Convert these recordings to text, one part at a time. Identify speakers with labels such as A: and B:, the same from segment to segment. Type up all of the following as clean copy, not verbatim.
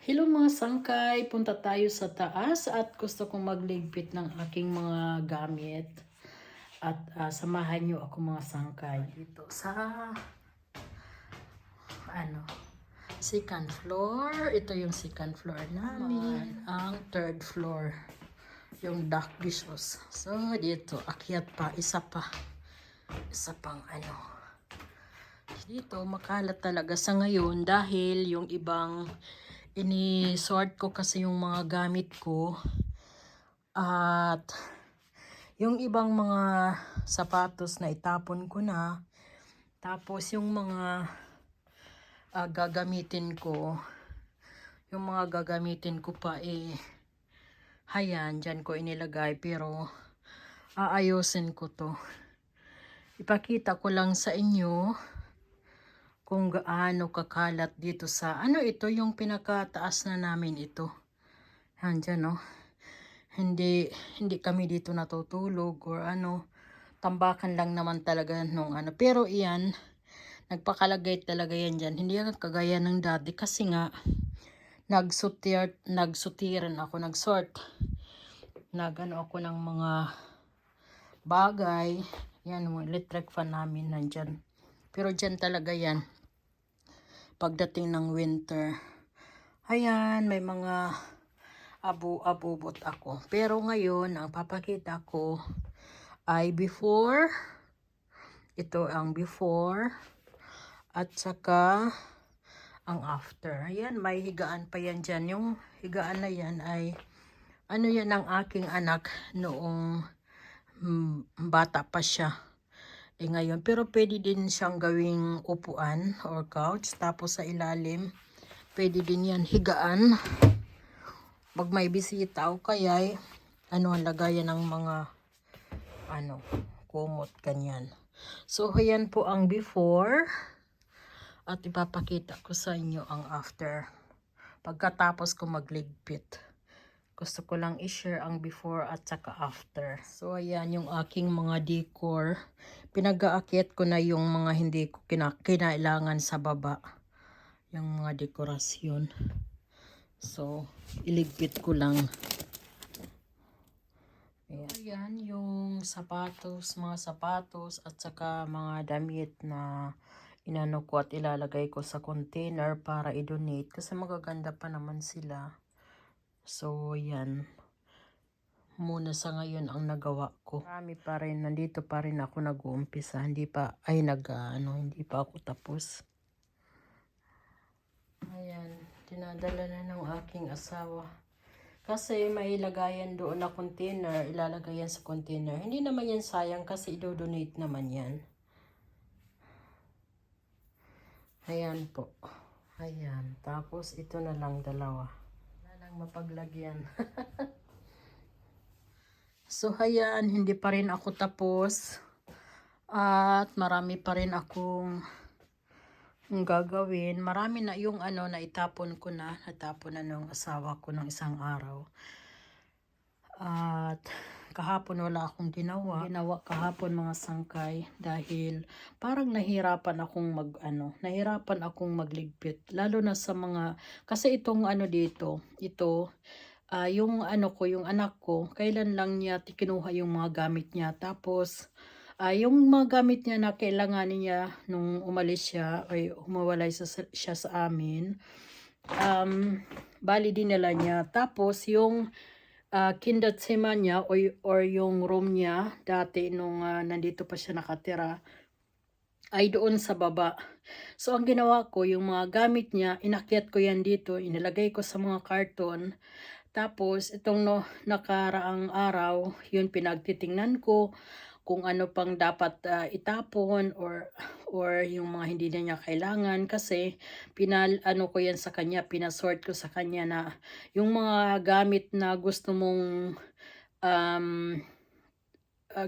A: Hello mga sangkay, punta tayo sa taas at gusto kong magligpit ng aking mga gamit. At samahan niyo ako mga sangkay dito sa ano, second floor. Ito yung second floor namin. Ang third floor, yung duck dishes. So dito, akyat pa, isa pang ano. Dito makalat talaga sa ngayon dahil yung ibang ini-sort ko kasi yung mga gamit ko. At yung ibang mga sapatos na itapon ko na. Tapos yung mga gagamitin ko. Yung mga gagamitin ko pa hayan, dyan ko inilagay. Pero aayusin ko to. Ipakita ko lang sa inyo kung gaano kakalat dito sa, ito yung pinakataas na namin ito. Yan dyan, no? Hindi kami dito natutulog or tambakan lang naman talaga nung pero iyan, nagpakalagay talaga yan dyan. Hindi yan kagaya ng dati kasi nga, nagsutiran ako, nagsort. Ako ng mga bagay. Yan, yung electric fan namin nandyan. Pero dyan talaga yan. Pagdating ng winter. Ayan, may mga abubot ako. Pero ngayon, ang papakita ko ay before. Ito ang before. At saka ang after. Ayan, may higaan pa yan dyan. Yung higaan na yan ay yan ang aking anak noong bata pa siya. Ngayon, pero pwede din siyang gawing upuan or couch. Tapos sa ilalim, pwede din yan higaan. Pag may bisita o kaya ang lagayan ng mga kumot kanyan. So ayan po ang before at ipapakita ko sa inyo ang after pagkatapos ko magligpit. Gusto ko lang i-share ang before at saka after. So ayan yung aking mga decor. Pinag-aakyat ko na yung mga hindi ko kinailangan sa baba. Yung mga dekorasyon. So iligpit ko lang. Ayan yung mga sapatos at saka mga damit na inano ko at ilalagay ko sa container para i-donate kasi magaganda pa naman sila. So yan muna sa ngayon ang nagawa ko. Marami pa rin, nandito pa rin ako nag-uumpisa, hindi pa ako tapos. Ayan, dinadala na ng aking asawa. Kasi may lagayan doon na container, ilalagay yan sa container. Hindi naman yan sayang kasi i-donate naman yan. Ayan po. Ayan. Tapos ito na lang dalawa. Wala lang mapaglagyan. So ayan, hindi pa rin ako tapos. At marami pa rin akong gagawin. Marami na yung naitapon ko na. Natapon na nung asawa ko ng isang araw. At kahapon wala akong ginawa kahapon mga sangkay dahil parang nahirapan akong magligpit lalo na sa mga kasi itong dito yung yung anak ko kailan lang niya kinuha yung mga gamit niya tapos yung mga gamit niya na kailangan niya nung umalis siya ay humawalay siya sa amin bali dinala niya tapos yung kindatsema niya or yung room niya dati nung nandito pa siya nakatira ay doon sa baba. So ang ginawa ko, yung mga gamit niya, inakyat ko yan dito, inilagay ko sa mga karton. Tapos itong nakaraang araw, yun pinagtitingnan ko kung ano pang dapat itapon or yung mga hindi na niya kailangan kasi ko yan sa kanya, pinasort ko sa kanya na yung mga gamit na gusto mong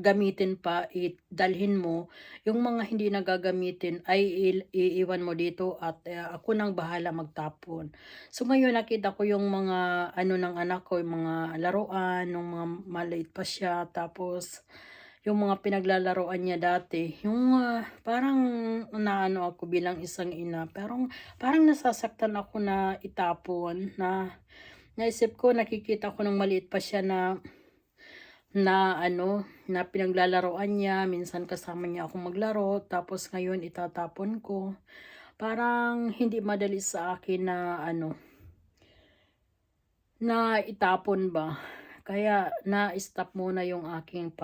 A: gamitin pa, dalhin mo, yung mga hindi nagagamitin ay iiwan mo dito at ako nang bahala magtapon. So ngayon nakita ko yung mga ng anak ko, yung mga laruan, ng mga maliit pa siya, tapos yung mga pinaglalaroan niya dati. Yung parang naano ako bilang isang ina. Parang nasasaktan ako na itapon. Naisip ko, nakikita ko nung maliit pa siya na pinaglalaroan niya. Minsan kasama niya ako maglaro. Tapos ngayon itatapon ko. Parang hindi madali sa akin na itapon ba. Kaya na-stop muna yung aking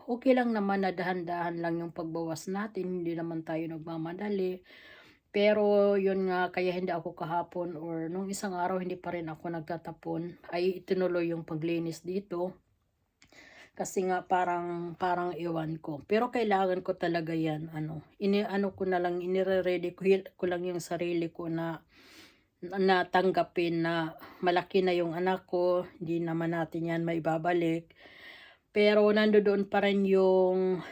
A: okay lang naman na dahan-dahan lang yung pagbawas natin, hindi naman tayo nagmamadali. Pero yun nga, kaya hindi ako kahapon or nung isang araw hindi pa rin ako nagtatapon, ay itinuloy yung paglinis dito. Kasi nga parang iwan ko. Pero kailangan ko talaga yan, ko na lang, inire-ready ko lang yung sarili ko na tanggapin na malaki na yung anak ko, hindi naman natin yan maibabalik. Pero nandoon pa rin yung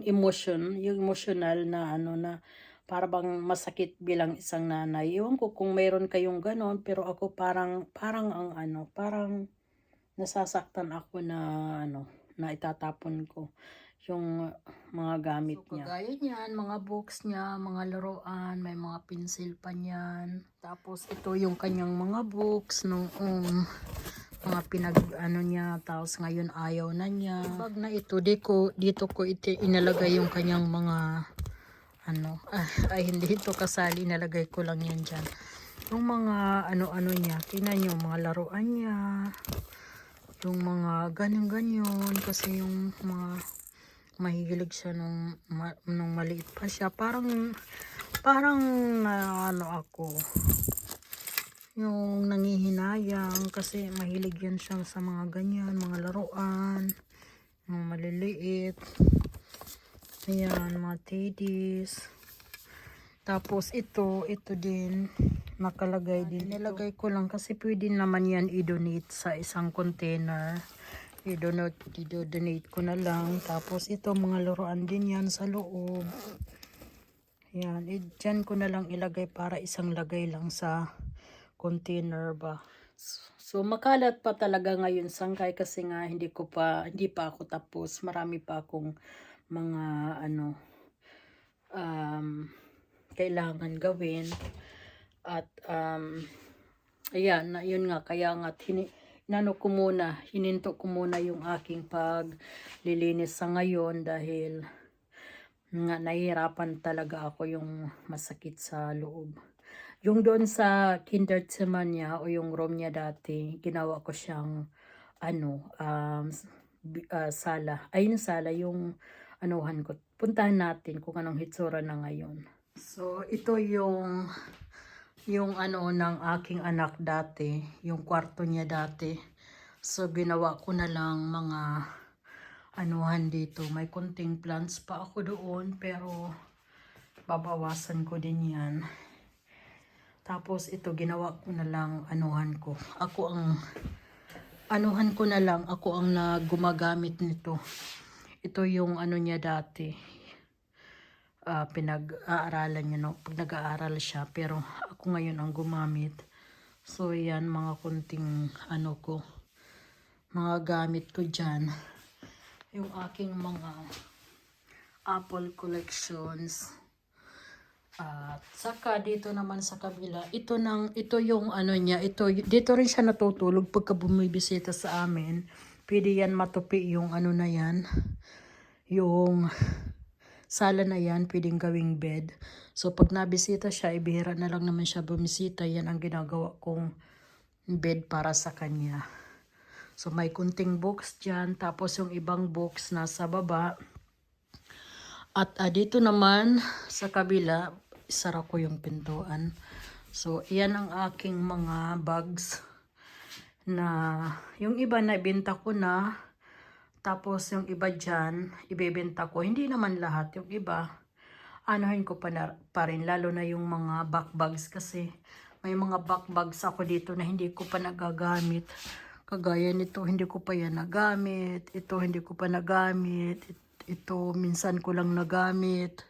A: emotional na na para bang masakit bilang isang nanay. Ewan ko kung mayroon kayong ganon, pero ako parang parang nasasaktan ako na itatapon ko yung mga gamit niya. Kagaya niyan, mga books niya, mga laruan, may mga pencil pa niyan. Tapos ito yung kanyang mga books noong mga niya, tapos ngayon ayaw na niya. Bag na ito, dito ko inalagay yung kanyang mga hindi ito kasali, inalagay ko lang yan dyan. Yung mga niya, tingnan nyo, mga laruan niya, yung mga ganyan-ganyan, kasi yung mga mahilig siya nung maliit pa siya. Parang ako yung nangihinayang kasi mahilig yan siya sa mga ganyan, mga laruan, mga maliliit. Ayan, mga teddies. Tapos ito din nakalagay din. Nilagay ko lang kasi pwede naman yan i-donate sa isang container. I-donate ko na lang. Tapos ito mga laruan din yan sa loob. Yan, dyan ko na lang ilagay para isang lagay lang sa container ba. So makalat pa talaga ngayon sangkay kasi nga hindi pa ako tapos. Marami pa akong mga kailangan gawin. At ayan, yun nga, kaya nga hininto ko muna yung aking paglilinis sa ngayon dahil nga nahihirapan talaga ako, yung masakit sa loob. Yung doon sa kinderzimmer niya o yung room niya dati, ginawa ko siyang sala. Ayun sala, yung anuhan ko. Puntahan natin kung anong hitsura na ngayon. So ito yung ng aking anak dati, yung kwarto niya dati. So ginawa ko na lang mga dito. May kunting plants pa ako doon, pero babawasan ko din yan. Tapos ito ginawa ko na lang ako ang gumagamit nito. Ito yung niya dati. Pinag-aaralan niya pag nag-aaral siya, pero ako ngayon ang gumamit. So yan, mga kunting mga gamit ko dyan. Yung aking mga apple collections. At saka dito naman sa kabila, ito yung niya, dito rin siya natutulog pagka bumibisita sa amin. Pwede yan matupi yung na yan, yung sala na yan, pwedeng gawing bed. So pag nabisita siya, ibihira na lang naman siya bumisita, yan ang ginagawa kong bed para sa kanya. So may kunting books dyan, tapos yung ibang books nasa baba. At dito naman sa kabila, isara ko yung pintuan. So iyan ang aking mga bags na yung iba na ibenta ko na. Tapos yung iba dyan, ibebenta ko. Hindi naman lahat. Yung iba, anuhin ko pa rin. Lalo na yung mga backbags kasi may mga backbags ako dito na hindi ko pa nagagamit. Kagaya nito, hindi ko pa yan nagamit. Ito, hindi ko pa nagamit. Ito, minsan ko lang nagamit.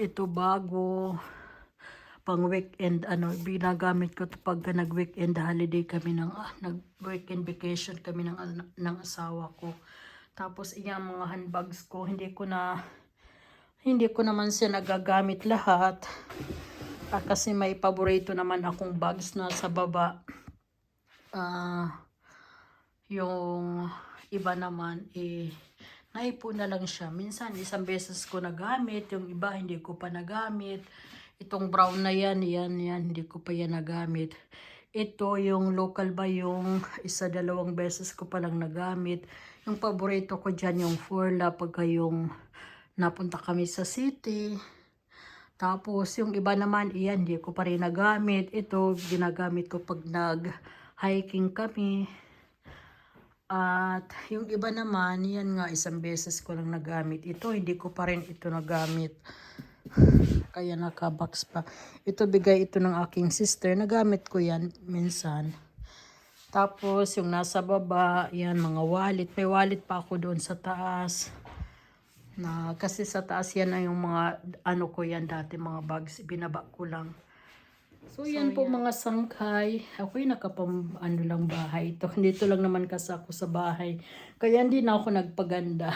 A: Ito, bago. Pang weekend, binagamit ko ito pag nag-weekend holiday kami, nag-weekend vacation kami ng asawa ko. Tapos iyang mga handbags ko, hindi ko naman siya nagagamit lahat. Kasi may paborito naman akong bags na sa baba. Yung iba naman naipon na lang siya. Minsan isang beses ko nagamit, yung iba hindi ko pa nagamit. Itong brown na yan, hindi ko pa yan nagamit. Ito yung local ba, yung dalawang beses ko pa lang nagamit. Yung paborito ko dyan yung Furla pagka yung napunta kami sa city. Tapos yung iba naman, hindi ko pa rin nagamit. Ito ginagamit ko pag nag-hiking kami. At yung iba naman, yan nga, isang beses ko lang nagamit. Ito, hindi ko pa rin ito nagamit. Kaya nakabox pa. Ito, bigay ito ng aking sister. Nagamit ko yan minsan. Tapos, yung nasa baba, yan, mga wallet. May wallet pa ako doon sa taas. Kasi sa taas yan na yung mga, ko yan dati, mga bags. Binaba ko lang. So, yan po mga sangkay. Ako'y lang bahay. Dito lang naman kasi ako sa bahay. Kaya hindi na ako nagpaganda.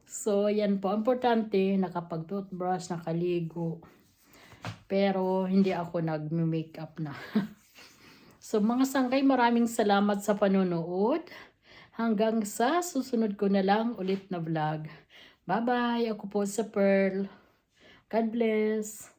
A: So, yan po. Importante, nakapag-toothbrush, nakaligo. Pero, hindi ako nag-makeup na. So, mga sangkay, maraming salamat sa panonood. Hanggang sa susunod ko na lang ulit na vlog. Bye-bye. Ako po sa Pearl. God bless.